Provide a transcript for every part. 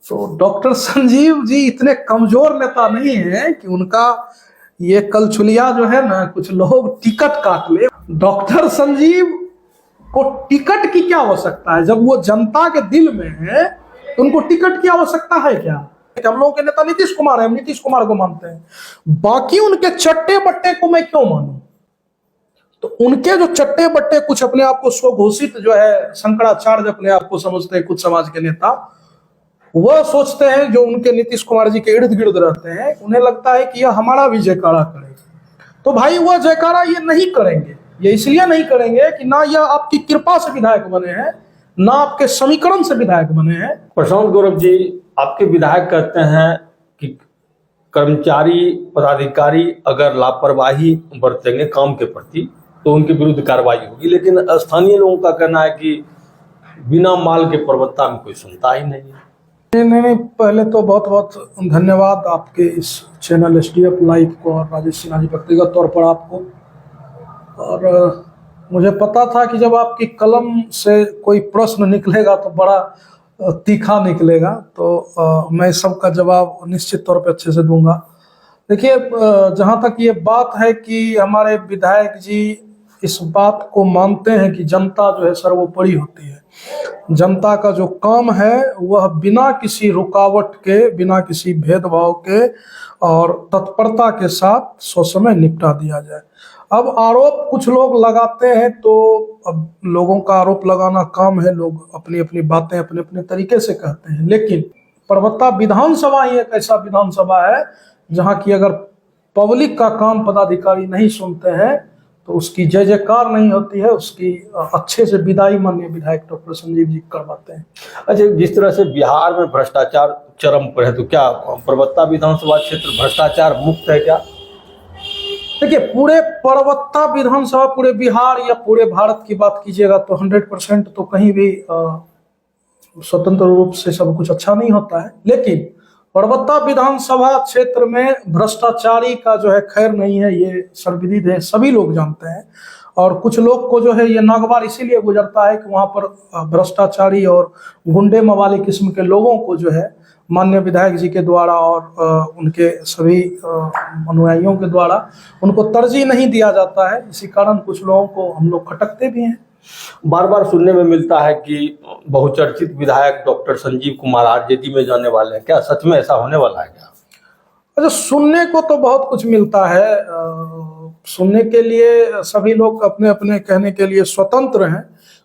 तो डॉक्टर संजीव जी इतने कमजोर नेता नहीं है कि उनका ये कलचुलिया जो है ना, कुछ लोग टिकट काट ले। डॉक्टर संजीव को टिकट की क्या आवश्यकता है? जब वो जनता के दिल में है तो उनको टिकट की आवश्यकता है क्या? हम लोगों के नेता नीतीश कुमार है, हम नीतीश कुमार को मानते हैं। बाकी उनके चट्टे बट्टे को मैं क्यों मानूं? तो उनके जो चट्टे बट्टे कुछ अपने आप को स्वघोषित जो है शंकराचार्य अपने आप को समझते हैं, कुछ समाज के नेता वह सोचते हैं, जो उनके नीतीश कुमार जी के इर्द गिर्द रहते हैं, उन्हें लगता है कि यह हमारा भी जयकारा करेगा। तो भाई वह जयकारा ये नहीं करेंगे। ये इसलिए नहीं करेंगे कि ना यह आपकी कृपा से विधायक बने हैं, ना आपके समीकरण से विधायक बने हैं। प्रशांत गौरव जी, आपके विधायक कहते हैं कि कर्मचारी पदाधिकारी अगर लापरवाही बरतेंगे काम के प्रति तो उनके विरुद्ध कार्रवाई होगी, लेकिन स्थानीय लोगों का कहना है कि बिना माल के प्रवक्ता में कोई सुनता ही नहीं है। नहीं, पहले तो बहुत बहुत धन्यवाद आपके इस चैनल एसडीएफ लाइव को और राजेश सिन्हा जी व्यक्तिगत तौर पर आपको। और मुझे पता था कि जब आपकी कलम से कोई प्रश्न निकलेगा तो बड़ा तीखा निकलेगा, तो मैं सबका जवाब निश्चित तौर पे अच्छे से दूंगा। देखिए, जहाँ तक ये बात है कि हमारे विधायक जी इस बात को मानते हैं कि जनता जो है सर्वोपरि होती है। जनता का जो काम है वह बिना किसी रुकावट के, बिना किसी भेदभाव के और तत्परता के साथ ससमय निपटा दिया जाए। अब आरोप कुछ लोग लगाते हैं, तो अब लोगों का आरोप लगाना काम है, लोग अपनी अपनी बातें अपने अपने तरीके से कहते हैं। लेकिन परबत्ता विधानसभा ही एक ऐसा विधानसभा है जहां की अगर पब्लिक का काम पदाधिकारी नहीं सुनते हैं तो उसकी जय जयकार नहीं होती है, उसकी अच्छे से विदाई माननीय विधायक डॉक्टर संजीव जी करवाते हैं। अच्छा, जिस तरह से बिहार में भ्रष्टाचार चरम पर है, तो क्या परबत्ता विधानसभा क्षेत्र भ्रष्टाचार मुक्त है क्या? देखिए, पूरे परबत्ता विधानसभा, पूरे बिहार या पूरे भारत की बात कीजिएगा तो 100% तो कहीं भी स्वतंत्र रूप से सब कुछ अच्छा नहीं होता है। लेकिन परबत्ता विधानसभा क्षेत्र में भ्रष्टाचारी का जो है खैर नहीं है, ये सर्वविदित है, सभी लोग जानते हैं। और कुछ लोग को जो है ये नागवार इसीलिए गुजरता है कि वहां पर भ्रष्टाचारी और गुंडे मवाली किस्म के लोगों को जो है माननीय विधायक जी के द्वारा और उनके सभी अनुयायियों के द्वारा उनको तरजीह नहीं दिया जाता है। इसी कारण कुछ लोगों को हम लोग खटकते भी हैं। बार बार सुनने में मिलता है कि बहुचर्चित विधायक डॉक्टर संजीव कुमार आरजेडी में जाने वाले हैं, क्या सच में ऐसा होने वाला है क्या? अच्छा, सुनने को तो बहुत कुछ मिलता है। सुनने के लिए सभी लोग अपने अपने कहने के लिए स्वतंत्र हैं,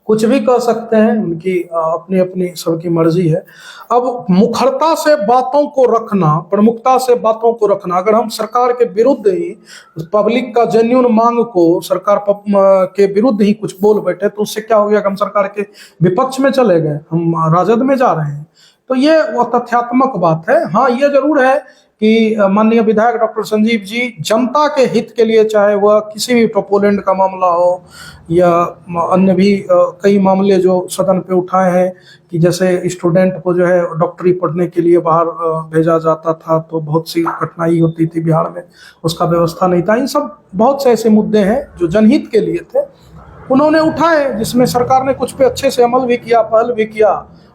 कुछ भी कह सकते हैं, उनकी अपनी अपनी सबकी मर्जी है। अब मुखरता से बातों को रखना, प्रमुखता से बातों को रखना, अगर हम सरकार के विरुद्ध ही पब्लिक का जेन्युइन मांग को सरकार के विरुद्ध ही कुछ बोल बैठे तो उससे क्या हो गया कि हम सरकार के विपक्ष में चले गए, हम राजद में जा रहे हैं। तो ये वो तथ्यात्मक बात है। हाँ, ये जरूर है कि माननीय विधायक डॉक्टर संजीव जी जनता के हित के लिए, चाहे वह किसी भी टोपोलैंड का मामला हो या अन्य भी कई मामले जो सदन पे उठाए हैं कि जैसे स्टूडेंट को जो है डॉक्टरी पढ़ने के लिए बाहर भेजा जाता था तो बहुत सी कठिनाई होती थी बिहार में, उसका व्यवस्था नहीं था। इन सब बहुत से ऐसे मुद्दे हैं जो जनहित के लिए थे, उन्होंने उठाए, जिसमें सरकार ने कुछ पे अच्छे से अमल भी किया, पहल भी किया,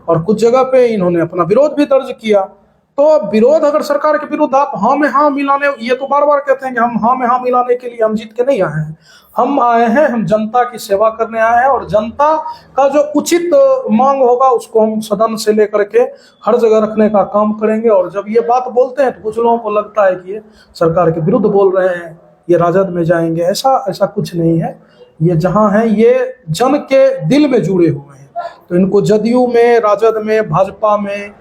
और कुछ जगह पे इन्होंने अपना विरोध भी दर्ज किया। तो विरोध, अगर सरकार के विरुद्ध आप हाँ में हाँ मिलाने, ये तो बार बार कहते हैं कि हम हाँ में हाँ मिलाने के लिए हम जीत के नहीं आए हैं, हम आए हैं, हम जनता की सेवा करने आए हैं। और जनता का जो उचित मांग होगा उसको हम सदन से लेकर के हर जगह रखने का काम करेंगे। और जब ये बात बोलते हैं तो कुछ लोगों को लगता है कि ये सरकार के विरुद्ध बोल रहे हैं, ये राजद में जाएंगे। ऐसा कुछ नहीं है। ये जहाँ है ये जन के दिल में जुड़े हुए हैं, तो इनको जदयू में, राजद में, भाजपा में,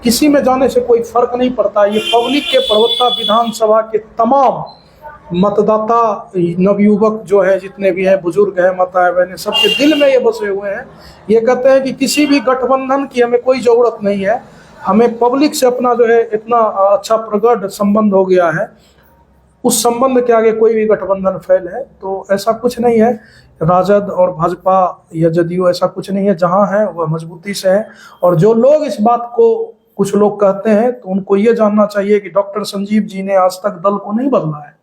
किसी में जाने से कोई फर्क नहीं पड़ता। ये पब्लिक के परबत्ता विधानसभा के तमाम मतदाता, नवयुवक जो है, जितने भी हैं, बुजुर्ग हैं, माताएं बहनें, सबके दिल में ये बसे हुए हैं। ये कहते हैं कि किसी भी गठबंधन की हमें कोई जरूरत नहीं है, हमें पब्लिक से अपना जो है इतना अच्छा प्रगाढ़ संबंध हो गया है, उस संबंध के आगे कोई भी गठबंधन फेल है। तो ऐसा कुछ नहीं है, राजद और भाजपा या जदयू ऐसा कुछ नहीं है, जहां है वह मजबूती से है। और जो लोग इस बात को कुछ लोग कहते हैं तो उनको ये जानना चाहिए कि डॉक्टर संजीव जी ने आज तक दल को नहीं बदला है।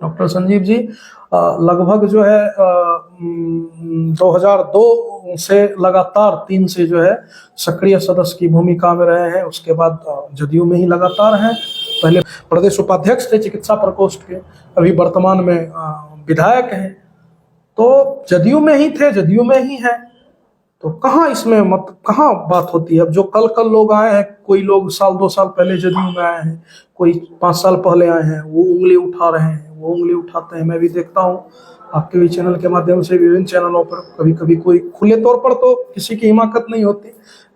डॉक्टर संजीव जी लगभग जो है 2002 से लगातार 3 से जो है सक्रिय सदस्य की भूमिका में रहे हैं। उसके बाद जदयू में ही लगातार हैं। पहले प्रदेश उपाध्यक्ष थे चिकित्सा प्रकोष्ठ के, अभी वर्तमान में विधायक हैं। तो जदयू में ही थे, जदयू में ही हैं। तो कहाँ इसमें कहाँ बात होती है? अब जो कल लोग आए हैं, कोई लोग 1-2 साल पहले जदयू में आए हैं, कोई 5 साल पहले आए हैं, वो उंगली उठा रहे हैं, वो उंगली उठाते हैं। मैं भी देखता हूँ आपके भी चैनल के माध्यम से, विभिन्न चैनलों पर कभी कभी कोई खुले तौर पर तो किसी की हिमाकत नहीं होती,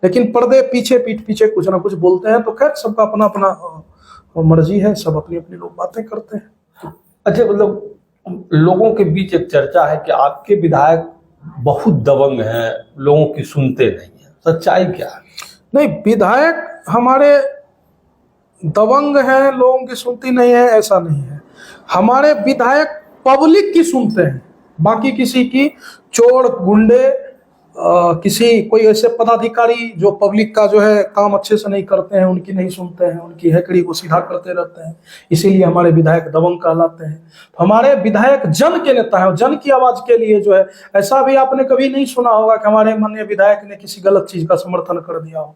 लेकिन पर्दे पीछे पीठ पीछे कुछ ना कुछ बोलते हैं। तो खैर सबका अपना अपना मर्जी है, सब अपनी अपनी लोग बातें करते हैं। अच्छा, मतलब लोगों के बीच एक चर्चा है कि आपके विधायक बहुत दबंग हैं, लोगों की सुनते नहीं है, सच्चाई क्या है? नहीं, विधायक हमारे दबंग हैं, लोगों की सुनती नहीं है, ऐसा नहीं है। हमारे विधायक पब्लिक की सुनते हैं, बाकी किसी की, चोर गुंडे किसी कोई ऐसे पदाधिकारी जो पब्लिक का जो है काम अच्छे से नहीं करते हैं, उनकी नहीं सुनते हैं, उनकी हैकड़ी को सीधा करते रहते हैं। इसीलिए हमारे विधायक दबंग कहलाते हैं। हमारे विधायक जन के नेता हैं, जन की आवाज के लिए जो है, ऐसा भी आपने कभी नहीं सुना होगा कि हमारे माननीय विधायक ने किसी गलत चीज का समर्थन कर दिया हो।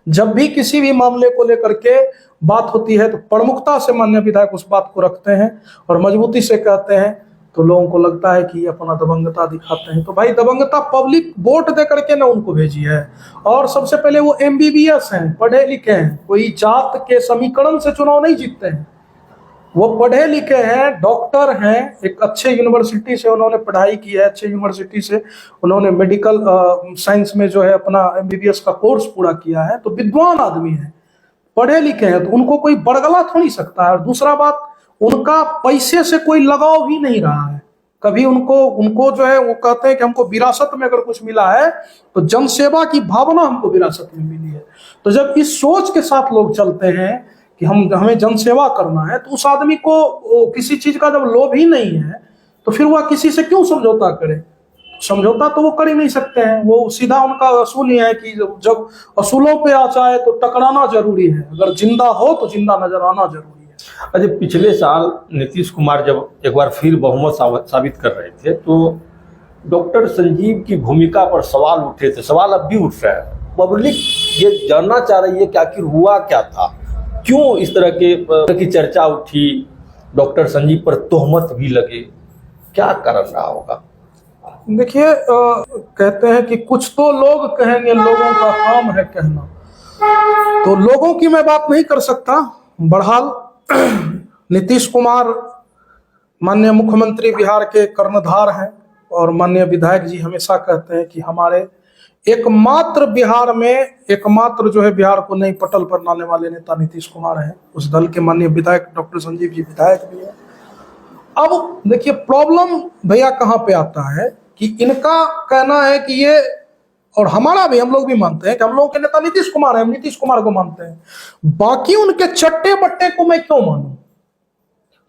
जब भी किसी भी मामले को लेकर के बात होती है तो प्रमुखता से माननीय विधायक उस बात को रखते हैं और मजबूती से कहते हैं। तो लोगों को लगता है कि ये अपना दबंगता दिखाते हैं। तो भाई दबंगता पब्लिक वोट दे करके ना उनको भेजी है। और सबसे पहले वो MBBS हैं, पढ़े लिखे हैं, कोई जात के समीकरण से चुनाव नहीं जीतते हैं। वो पढ़े लिखे हैं, डॉक्टर हैं, एक अच्छे यूनिवर्सिटी से उन्होंने पढ़ाई की है, अच्छे यूनिवर्सिटी से उन्होंने मेडिकल साइंस में जो है अपना MBBS का कोर्स पूरा किया है। तो विद्वान आदमी है, पढ़े लिखे हैं, तो उनको कोई बड़गला थोड़ी नहीं सकता है। और दूसरा बात, उनका पैसे से कोई लगाव भी नहीं रहा है कभी। उनको जो है वो कहते हैं कि हमको विरासत में अगर कुछ मिला है तो जनसेवा की भावना हमको विरासत में मिली है। तो जब इस सोच के साथ लोग चलते हैं कि हमें जनसेवा करना है, तो उस आदमी को किसी चीज का जब लोभ ही नहीं है तो फिर वह किसी से क्यों समझौता करे? समझौता तो वो कर ही नहीं सकते हैं। वो सीधा उनका असूल ही है कि जब असूलों पे आ जाए तो टकराना जरूरी है, अगर जिंदा हो तो जिंदा नजर आना जरूरी है। अच्छा, पिछले साल नीतीश कुमार जब एक बार फिर बहुमत साबित कर रहे थे तो डॉक्टर संजीव की भूमिका पर सवाल उठे थे, सवाल अब भी उठ रहा है। पब्लिक ये जानना चाह रही है कि आखिर हुआ क्या था, क्यों इस तरह की चर्चा उठी, डॉक्टर संजीव पर तोहमत भी लगे, क्या कारण रहा होगा? देखिए, कहते हैं कि कुछ तो लोग कहेंगे, लोगों का काम है कहना। तो लोगों की मैं बात नहीं कर सकता। बहरहाल नीतीश कुमार माननीय मुख्यमंत्री बिहार के कर्णधार हैं और माननीय विधायक जी हमेशा कहते हैं कि हमारे एकमात्र बिहार में एकमात्र जो है बिहार को नई पटल पर लाने वाले नेता नीतीश कुमार हैं। उस दल के माननीय विधायक डॉक्टर संजीव जी विधायक भी हैं। अब देखिए प्रॉब्लम भैया कहाँ पे आता है कि इनका कहना है कि ये, और हमारा भी, हम लोग भी मानते हैं कि हम लोगों के नेता नीतीश कुमार है, हम नीतीश कुमार को मानते हैं, बाकी उनके चट्टे बट्टे को मैं क्यों मानूं?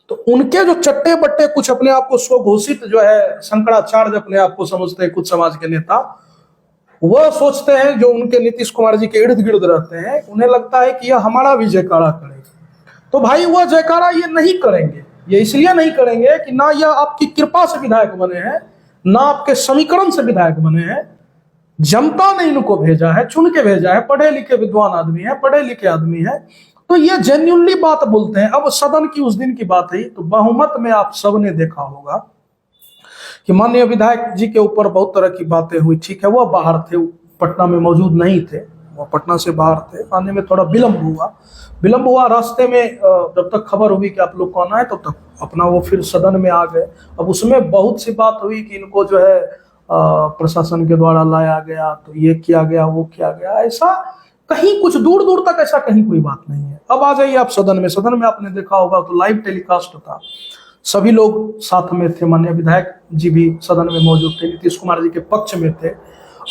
तो उनके जो चट्टे बट्टे कुछ अपने आप को स्वघोषित जो है शंकराचार्य अपने आप को समझते हैं, कुछ समाज के नेता, वह सोचते हैं, जो उनके नीतीश कुमार जी के इर्द गिर्द रहते हैं, उन्हें लगता है कि यह हमारा भी जयकारा करेगा। तो भाई वह जयकारा ये नहीं करेंगे। ये इसलिए नहीं करेंगे कि ना यह आपकी कृपा से विधायक बने हैं, ना आपके समीकरण से विधायक बने हैं। जनता ने इनको भेजा है, चुन के भेजा है, पढ़े लिखे विद्वान आदमी है, पढ़े लिखे आदमी है, तो ये जेन्युइनली बात बोलते हैं। अब सदन की उस दिन की बात है, तो बहुमत में आप सबने देखा होगा कि माननीय विधायक जी के ऊपर बहुत तरह की बातें हुई। ठीक है, वह बाहर थे, पटना में मौजूद नहीं थे, वह पटना से बाहर थे, आने में थोड़ा विलंब हुआ। रास्ते में जब तक खबर हुई कि आप लोग को आना है, तब तक अपना वो फिर सदन में आ गए। अब उसमें बहुत सी बात हुई कि इनको जो है प्रशासन के द्वारा लाया गया, तो ये किया गया, वो किया गया, ऐसा कहीं कुछ दूर दूर तक ऐसा कहीं कोई बात नहीं है। अब आ जाइए आप सदन में आपने देखा होगा तो लाइव टेलीकास्ट था, सभी लोग साथ में थे, माननीय विधायक जी भी सदन में मौजूद थे, नीतीश कुमार जी के पक्ष में थे,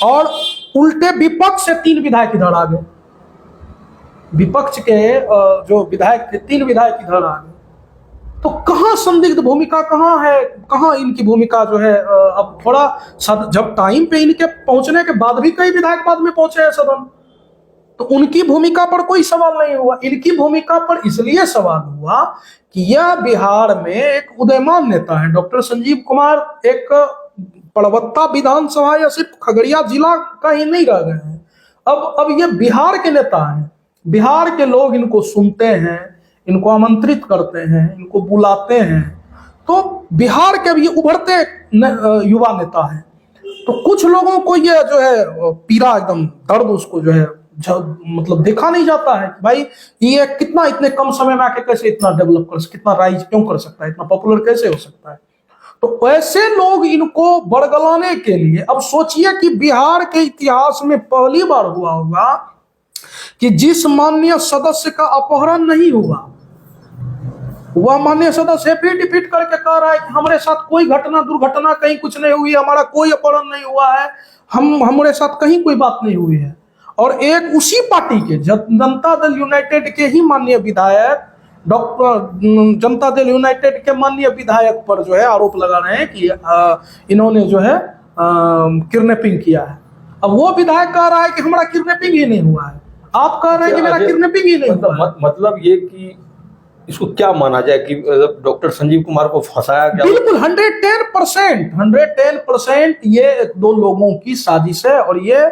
और उल्टे विपक्ष से 3 विधायक इधर आ गए। विपक्ष के जो विधायक थे 3 विधायक इधर आ गए। तो कहाँ संदिग्ध भूमिका कहाँ है, कहाँ इनकी भूमिका जो है? अब थोड़ा जब टाइम पे इनके पहुंचने के बाद भी कई विधायक बाद में पहुंचे हैं सदन, तो उनकी भूमिका पर कोई सवाल नहीं हुआ। इनकी भूमिका पर इसलिए सवाल हुआ कि यह बिहार में एक उदयमान नेता है। डॉक्टर संजीव कुमार एक परबत्ता विधानसभा या सिर्फ खगड़िया जिला का ही नहीं रह गए हैं, अब ये बिहार के नेता हैं। बिहार के लोग इनको सुनते हैं, इनको आमंत्रित करते हैं, इनको बुलाते हैं। तो बिहार के भी उभरते युवा नेता हैं। तो कुछ लोगों को ये जो है पीड़ा, एकदम दर्द उसको जो है मतलब देखा नहीं जाता है कि भाई ये कितना इतने कम समय में आके कैसे इतना डेवलप कर, कितना राइज क्यों कर सकता है, इतना पॉपुलर कैसे हो सकता है। तो ऐसे लोग इनको बरगलाने के लिए, अब सोचिए कि बिहार के इतिहास में पहली बार हुआ होगा कि जिस माननीय सदस्य का अपहरण नहीं हुआ, वह माननीय सदस्य रिपीट करके कह रहा है कि हमारे साथ कोई घटना दुर्घटना कहीं कुछ नहीं हुई, हमारा कोई अपहरण नहीं हुआ है, हमारे साथ कहीं कोई बात नहीं हुई है। और एक उसी पार्टी के जनता दल यूनाइटेड के ही माननीय विधायक, डॉक्टर जनता दल यूनाइटेड के माननीय विधायक पर जो है आरोप लगा रहे हैं कि इन्होंने जो है किडनैपिंग किया है। अब वो विधायक कह रहा है कि हमारा किडनैपिंग ही नहीं हुआ है, आप कह रहे हैं कि मेरा किडनैपिंग ही नहीं हुआ है। मतलब ये कि इसको क्या माना जाए कि डॉक्टर संजीव कुमार को फंसाया गया? बिल्कुल 110% ये दो लोगों की साजिश है। और ये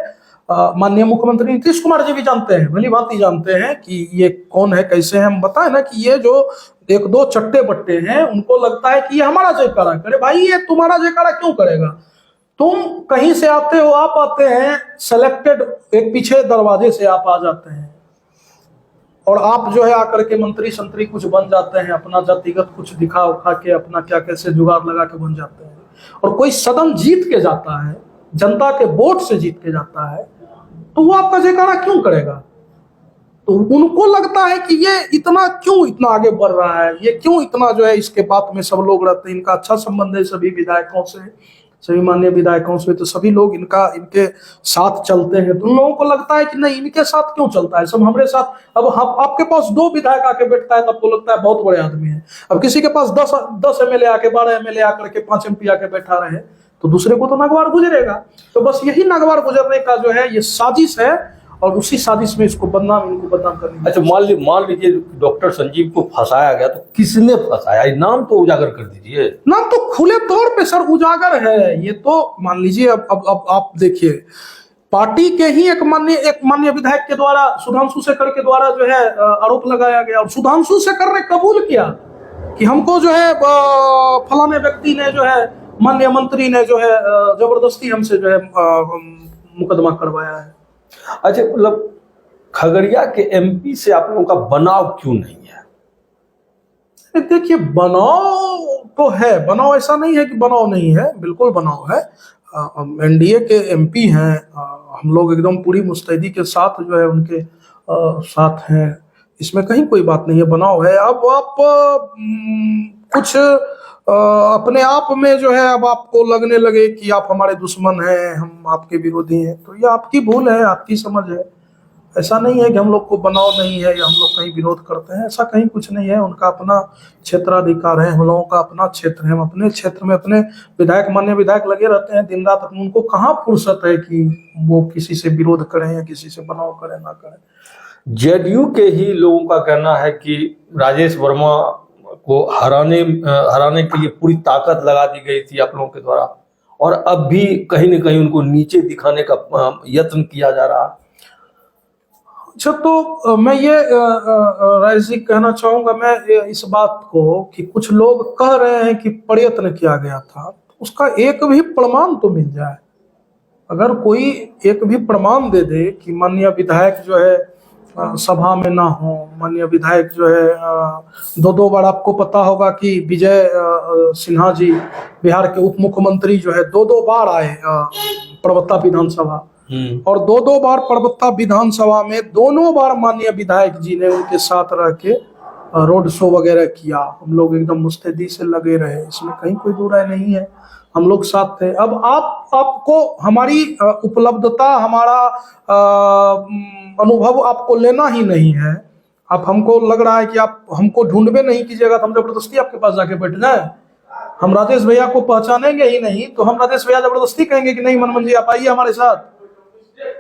माननीय मुख्यमंत्री नीतीश कुमार जी भी जानते हैं, भली भांति जानते हैं कि ये कौन है, कैसे है। हम बताए ना कि ये जो एक दो चट्टे बट्टे हैं, उनको लगता है कि ये हमारा जयकारा करे। भाई ये तुम्हारा जयकारा क्यों करेगा? तुम कहीं से आते हो, आप आते हैं सेलेक्टेड एक पीछे दरवाजे से आप आ जाते हैं, और आप जो है आकर के मंत्री संतरी कुछ बन जाते हैं, अपना जातिगत कुछ दिखा उखा के अपना क्या कैसे जुगाड़ लगा के बन जाते हैं। और कोई सदन जीत के जाता है, जनता के वोट से जीत के जाता है, तो वो आपका जयकारा क्यों करेगा? तो उनको लगता है कि ये इतना आगे बढ़ रहा है, ये क्यों इतना जो है इसके बात में सब लोग रहते हैं, इनका अच्छा संबंध है सभी विधायकों से, सभी माननीय विधायकों से, तो सभी लोग इनके साथ चलते हैं। तो उन लोगों को लगता है कि नहीं, इनके साथ क्यों चलता है, सब हमारे साथ। अब आपके पास 2 विधायक आके बैठता है तो आपको लगता है बहुत बड़े आदमी है। अब किसी के पास 10 एमएलए आके, 12 एमएलए आकर के 5 एमपी आके बैठा रहे, तो दूसरे को तो नगवार गुजरेगा। तो बस यही नगवार गुजरने का जो है ये साजिश है, और उसी साजिश में इनको बदनाम करने। अच्छा, मान लीजिए डॉक्टर संजीव को फंसाया गया, तो किसने फंसाया? नाम तो उजागर कर दीजिए। नाम तो खुले तौर पे सर उजागर है। ये तो मान लीजिए, अब आप देखिए, पार्टी के ही एक माननीय विधायक के द्वारा, सुधांशु शेखर के द्वारा जो है आरोप लगाया गया, और सुधांशु शेखर ने कबूल किया कि हमको जो है फलाने व्यक्ति ने जो है, माननीय मंत्री ने जो है जबरदस्ती हमसे जो है मुकदमा करवाया है। अच्छा, मतलब खगड़िया के एमपी से आप लोगों का बनाव क्यों नहीं है? देखिए, बनाव तो है, बनाव ऐसा नहीं है कि बनाव नहीं है, बिल्कुल बनाव है। एनडीए के एमपी हैं, हम लोग एकदम पूरी मुस्तैदी के साथ जो है उनके साथ हैं, इसमें कहीं कोई बात नहीं है, बनाव है। अब आप कुछ अपने आप में जो है, अब आपको लगने लगे कि आप हमारे दुश्मन हैं, हम आपके विरोधी हैं, तो ये आपकी भूल है, आपकी समझ है। ऐसा नहीं है कि हम लोग को बनाव नहीं है या हम लोग कहीं विरोध करते हैं, ऐसा कहीं कुछ नहीं है। उनका अपना क्षेत्राधिकार है, हम लोगों का अपना क्षेत्र है, हम अपने क्षेत्र में अपने विधायक, मान्य विधायक लगे रहते हैं दिन रात। उनको कहाँ फुर्सत है कि वो किसी से विरोध करें या किसी से बनाव करें ना करें। जेडीयू के ही लोगों का कहना है कि राजेश वर्मा को हराने के लिए पूरी ताकत लगा दी गई थी आप लोगों के द्वारा, और अब भी कहीं न कहीं उनको नीचे दिखाने का यत्न किया जा रहा है। अच्छा, तो मैं ये राजेश जी कहना चाहूंगा मैं इस बात को कि कुछ लोग कह रहे हैं कि प्रयत्न किया गया था, उसका एक भी प्रमाण तो मिल जाए। अगर कोई एक भी प्रमाण दे दे कि माननीय विधायक जो है सभा में ना हो, माननीय विधायक जो है 2 बार, आपको पता होगा कि विजय सिन्हा जी बिहार के उप मुख्यमंत्री जो है 2 बार आए परबत्ता विधानसभा, और 2 बार परबत्ता विधानसभा में दोनों बार माननीय विधायक जी ने उनके साथ रह के रोड शो वगैरह किया। हम लोग एकदम मुस्तैदी से लगे रहे, इसमें कहीं कोई दो राय नहीं है, हम लोग साथ थे। अब आपको हमारी उपलब्धता, हमारा अनुभव आपको लेना ही नहीं है। आप हमको लग रहा है कि आप हमको ढूंढवे नहीं कीजिएगा तो हम जबरदस्ती आपके पास जाके बैठ जाए। हम राजेश भैया को पहचानेंगे ही नहीं, तो हम राजेश भैया जबरदस्ती कहेंगे कि नहीं मनमोहन जी आप आइए हमारे साथ।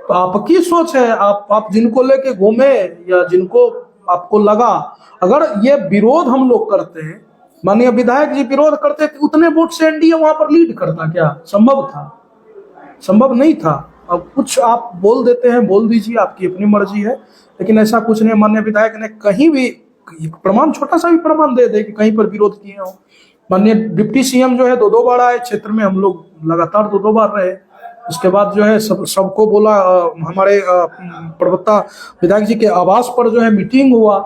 तो आपकी सोच है, आप जिनको लेके घूमे या जिनको आपको लगा, अगर ये विरोध हम लोग करते हैं, माननीय विधायक जी विरोध करते थे, उतने वोट से एनडीए वहां पर लीड करता क्या संभव था? संभव नहीं था। अब कुछ आप बोल देते हैं, बोल दीजिए, आपकी अपनी मर्जी है, लेकिन ऐसा कुछ नहीं। माननीय विधायक ने कहीं भी प्रमाण, छोटा सा भी प्रमाण दे दे कि कहीं पर विरोध किए हो। माननीय डिप्टी सीएम जो है 2-2 बार आए क्षेत्र में, हम लोग लगातार 2-2 बार रहे। उसके बाद जो है सबको बोला, हमारे प्रवक्ता विधायक जी के आवास पर जो है मीटिंग हुआ,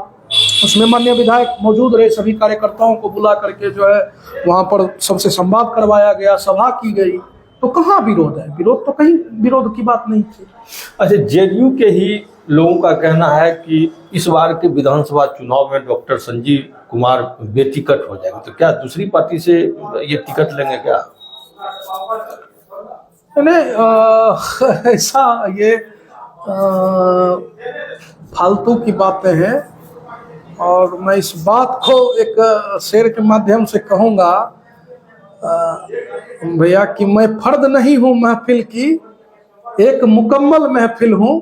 उसमें माननीय विधायक मौजूद रहे। सभी कार्यकर्ताओं को बुला करके जो है वहां पर सबसे संवाद करवाया गया, सभा की गई। तो कहाँ विरोध है? विरोध तो कहीं विरोध की बात नहीं थी। अच्छा, जेडीयू के ही लोगों का कहना है कि इस बार के विधानसभा चुनाव में डॉक्टर संजीव कुमार बेटिकट हो जाएंगे, तो क्या दूसरी पार्टी से ये टिकट लेंगे क्या? ऐसा ये फालतू की बातें हैं, और मैं इस बात को एक शेर के माध्यम से कहूँगा भैया कि मैं फर्द नहीं हूँ महफिल की, एक मुकम्मल महफिल हूँ।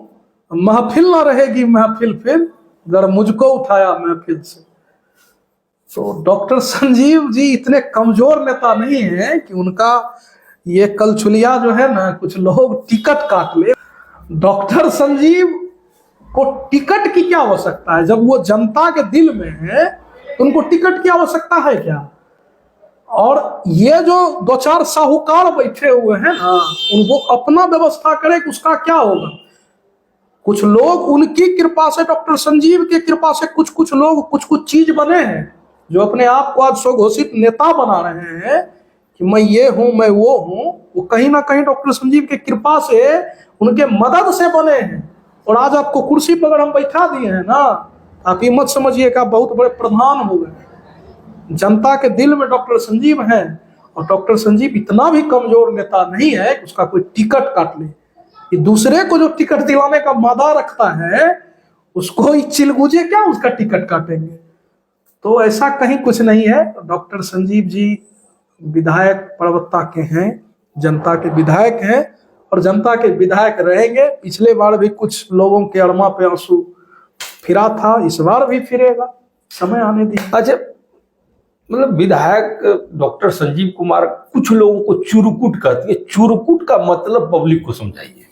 महफिल ना रहेगी महफिल फिर अगर मुझको उठाया महफिल से। तो डॉक्टर संजीव जी इतने कमजोर नेता नहीं है कि उनका ये कलचुलिया जो है ना, कुछ लोग टिकट काट ले। डॉक्टर संजीव को टिकट की क्या आवश्यकता है? जब वो जनता के दिल में है तो उनको टिकट की आवश्यकता है क्या? और ये जो 2-4 साहूकार बैठे हुए हैं ना, उनको अपना व्यवस्था करे कि उसका क्या होगा। कुछ लोग उनकी कृपा से, डॉक्टर संजीव की कृपा से कुछ कुछ लोग कुछ चीज बने हैं, जो अपने आप को आज स्वघोषित नेता बना रहे हैं कि मैं ये हूं, मैं वो हूं। वो कहीं ना कहीं डॉक्टर संजीव की कृपा से, उनके मदद से बने हैं। और आज आपको कुर्सी पर अगर हम बैठा दिए हैं ना, आप ये मत समझिए कि आप बहुत बड़े प्रधान हो गए। जनता के दिल में डॉक्टर संजीव हैं, और डॉक्टर संजीव इतना भी कमजोर नेता नहीं है कि उसका कोई टिकट काट ले। ये दूसरे को जो टिकट दिलाने का मादा रखता है, उसको ही चिलगुजे क्या उसका टिकट काटेंगे? तो ऐसा कहीं कुछ नहीं है। डॉक्टर संजीव जी विधायक प्रवक्ता के हैं, जनता के विधायक हैं, और जनता के विधायक रहेंगे। पिछले बार भी कुछ लोगों के अरमा पे आंसू फिरा था, इस बार भी फिरेगा, समय आने दीजिए। अच्छा, मतलब विधायक डॉक्टर संजीव कुमार कुछ लोगों को चुरकुट कहती है, चुरकुट का मतलब पब्लिक को समझाइए।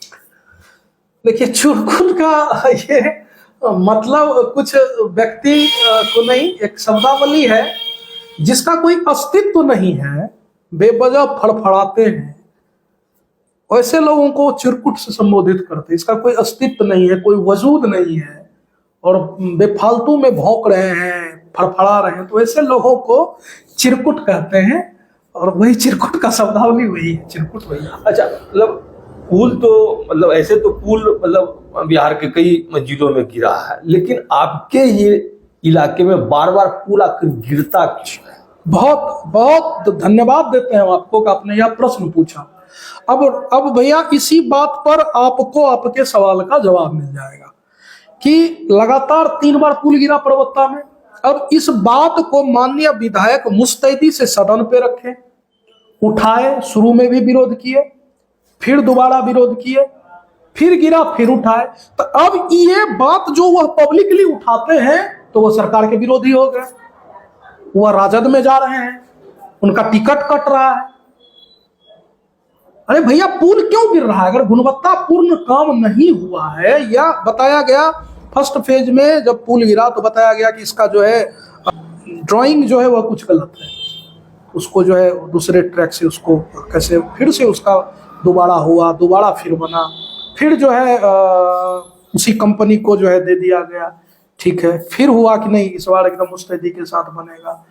देखिए, चुरकुट का ये मतलब कुछ व्यक्ति को नहीं, एक शब्दावली है जिसका कोई अस्तित्व नहीं है, बेवजह फड़फड़ाते हैं, ऐसे लोगों को चिरकुट से संबोधित करते हैं। इसका कोई अस्तित्व नहीं है, कोई वजूद नहीं है, और बेफालतू में भौंक रहे हैं, फड़फड़ा रहे हैं, तो ऐसे लोगों को चिरकुट कहते हैं। और वही चिरकुट का शब्दावली वही है, चिरकुट वही है। अच्छा, मतलब पुल तो, मतलब ऐसे तो पुल मतलब बिहार के कई जिलों में गिरा है, लेकिन आपके ये इलाके में बार बार पुल आकर गिरता क्यों है? बहुत बहुत धन्यवाद देते हैं आपको कि आपने यह प्रश्न पूछा। अब भैया इसी बात पर आपको आपके सवाल का जवाब मिल जाएगा कि लगातार 3 बार पुल गिरा प्रवक्ता में। अब इस बात को माननीय विधायक मुस्तैदी से सदन पे रखे, उठाए, शुरू में भी विरोध किए, फिर दोबारा विरोध किए, फिर गिरा, फिर उठाए। तो अब ये बात जो वह पब्लिकली उठाते हैं तो वह सरकार के विरोधी हो गए, वह राजद में जा रहे हैं, उनका टिकट कट रहा है। अरे भैया, पुल क्यों गिर रहा है? अगर गुणवत्तापूर्ण काम नहीं हुआ है, या बताया गया फर्स्ट फेज में जब पुल गिरा तो बताया गया कि इसका जो है ड्राइंग जो है वह कुछ गलत है, उसको जो है दूसरे ट्रैक से उसको कैसे फिर से उसका दोबारा हुआ, दोबारा फिर बना, फिर जो है उसी कंपनी को जो है दे दिया गया। ठीक है, फिर हुआ कि नहीं इस बार एकदम मुस्तैदी के साथ बनेगा,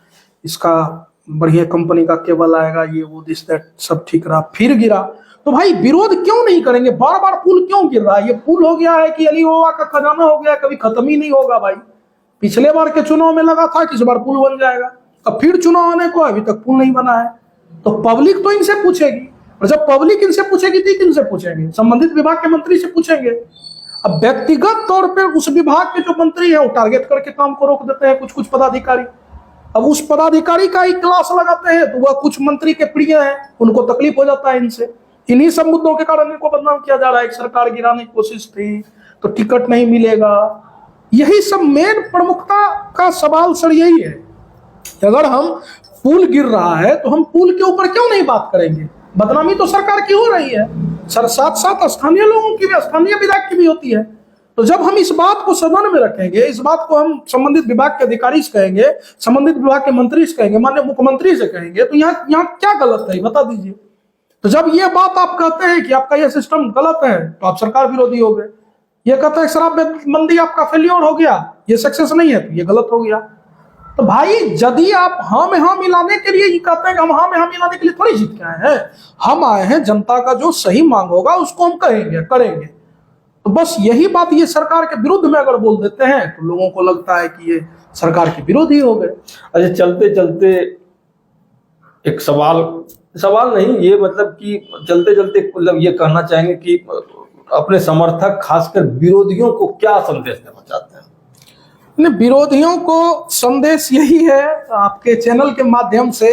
इसका बढ़िया कंपनी का केबल आएगा, ये वो दिस दैट सब ठीक रहा, फिर गिरा। तो भाई विरोध क्यों नहीं करेंगे? बार बार पुल क्यों गिर रहा है? ये पुल हो गया है कि अली बाबा का खजाना हो गया, कभी खत्म ही नहीं होगा भाई। पिछले बार के चुनाव में लगा था कि इस बार पुल बन जाएगा, अब फिर चुनाव आने को अभी तक पुल नहीं बना है। तो पब्लिक तो इनसे पूछेगी, और जब पब्लिक इनसे पूछेगी तो किनसे पूछेंगे? संबंधित विभाग के मंत्री से पूछेंगे। अब व्यक्तिगत तौर पर उस विभाग के जो मंत्री है वो टारगेट करके काम को रोक देते हैं कुछ पदाधिकारी। अब उस पदाधिकारी का ही क्लास लगाते हैं तो वह कुछ मंत्री के प्रिय हैं, उनको तकलीफ हो जाता है इनसे, इन्हीं सब मुद्दों के कारण इनको बदनाम किया जा रहा है। एक सरकार गिराने की कोशिश थी तो टिकट नहीं मिलेगा, यही सब मेन प्रमुखता का सवाल सर यही है। अगर हम पुल गिर रहा है तो हम पुल के ऊपर क्यों नहीं बात करेंगे? बदनामी तो सरकार की हो रही है, सर साथ साथ स्थानीय लोगों की भी, स्थानीय विधायक की भी होती है। तो जब हम इस बात को सदन में रखेंगे, इस बात को हम संबंधित विभाग के अधिकारी से कहेंगे, संबंधित विभाग के मंत्री से कहेंगे, माननीय मुख्यमंत्री से कहेंगे, तो यहाँ क्या गलत है बता दीजिए। तो जब ये बात आप कहते हैं कि आपका ये सिस्टम गलत है तो आप सरकार विरोधी हो गए। ये कहते हैं शराबबंदी आपका फेल्योर हो गया, ये सक्सेस नहीं है, तो ये गलत हो गया। तो भाई यदि आप हाँ में हाँ मिलाने के लिए ये कहते हैं कि हम हाँ में हाँ मिलाने के लिए थोड़ी जीत के आए हैं, हम आए हैं जनता का जो सही मांग होगा उसको हम कहेंगे, करेंगे। तो बस यही बात ये सरकार के विरुद्ध में अगर बोल देते हैं तो लोगों को लगता है कि ये सरकार के विरोधी हो गए। अच्छा, चलते चलते एक सवाल नहीं, ये मतलब कि चलते चलते मतलब ये कहना चाहेंगे कि अपने समर्थक खासकर विरोधियों को क्या संदेश देना चाहते हैं? विरोधियों को संदेश यही है आपके चैनल के माध्यम से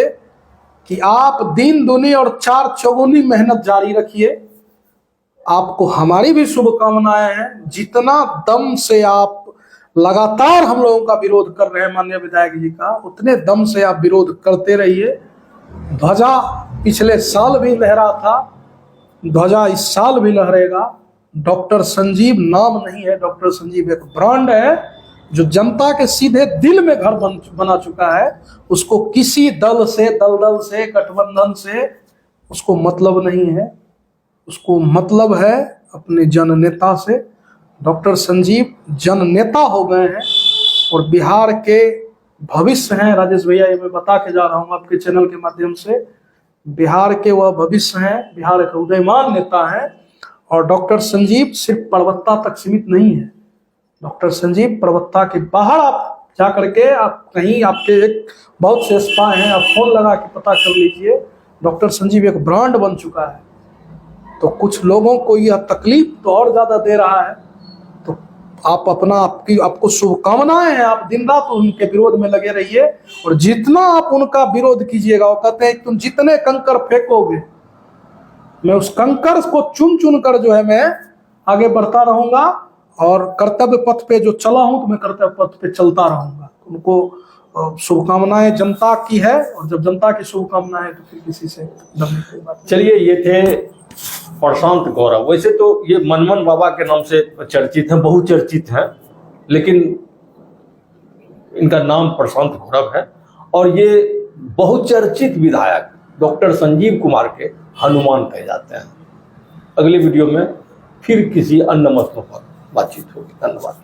कि आप दिन दुनी और चार चौगुनी मेहनत जारी रखिए। आपको हमारी भी शुभकामनाएं हैं। जितना दम से आप लगातार हम लोगों का विरोध कर रहे हैं माननीय विधायक जी का, उतने दम से आप विरोध करते रहिए। ध्वजा पिछले साल भी लहरा था, ध्वजा इस साल भी लहरेगा। डॉक्टर संजीव नाम नहीं है, डॉक्टर संजीव एक ब्रांड है जो जनता के सीधे दिल में घर बना चुका है। उसको किसी दल से, दलदल से, गठबंधन से उसको मतलब नहीं है, उसको मतलब है अपने जन नेता से। डॉक्टर संजीव जन नेता हो गए हैं और बिहार के भविष्य हैं। राजेश भैया, ये मैं बता के जा रहा हूँ आपके चैनल के माध्यम से, बिहार के वह भविष्य हैं, बिहार के उदयमान नेता हैं। और डॉक्टर संजीव सिर्फ प्रवक्ता तक सीमित नहीं है। डॉक्टर संजीव प्रवक्ता के बाहर आप जा करके, आप कहीं आपके एक बहुत से स्पाई हैं, आप फोन लगा के पता कर लीजिए, डॉक्टर संजीव एक ब्रांड बन चुका है। तो कुछ लोगों को यह तकलीफ तो और ज्यादा दे रहा है। तो आप आपको शुभकामनाएं हैं, आप दिन रात उनके विरोध में लगे रहिए और जितना आप उनका विरोध कीजिएगा, वो कहते हैं तुम जितने कंकर फेंकोगे मैं उस कंकर को चुन चुन कर जो है मैं आगे बढ़ता रहूंगा और कर्तव्य पथ पे जो चला हूं तो मैं कर्तव्य पथ पे चलता रहूंगा। उनको शुभकामनाएं जनता की है और जब जनता की शुभकामनाएं है तो फिर किसी से डरने की बात। चलिए, ये थे प्रशांत गौरव। वैसे तो ये मनमन बाबा के नाम से चर्चित हैं, बहुचर्चित हैं, लेकिन इनका नाम प्रशांत गौरव है और ये बहुचर्चित विधायक डॉक्टर संजीव कुमार के हनुमान कहे जाते हैं। अगले वीडियो में फिर किसी अन्य मसलों पर बातचीत होगी। धन्यवाद।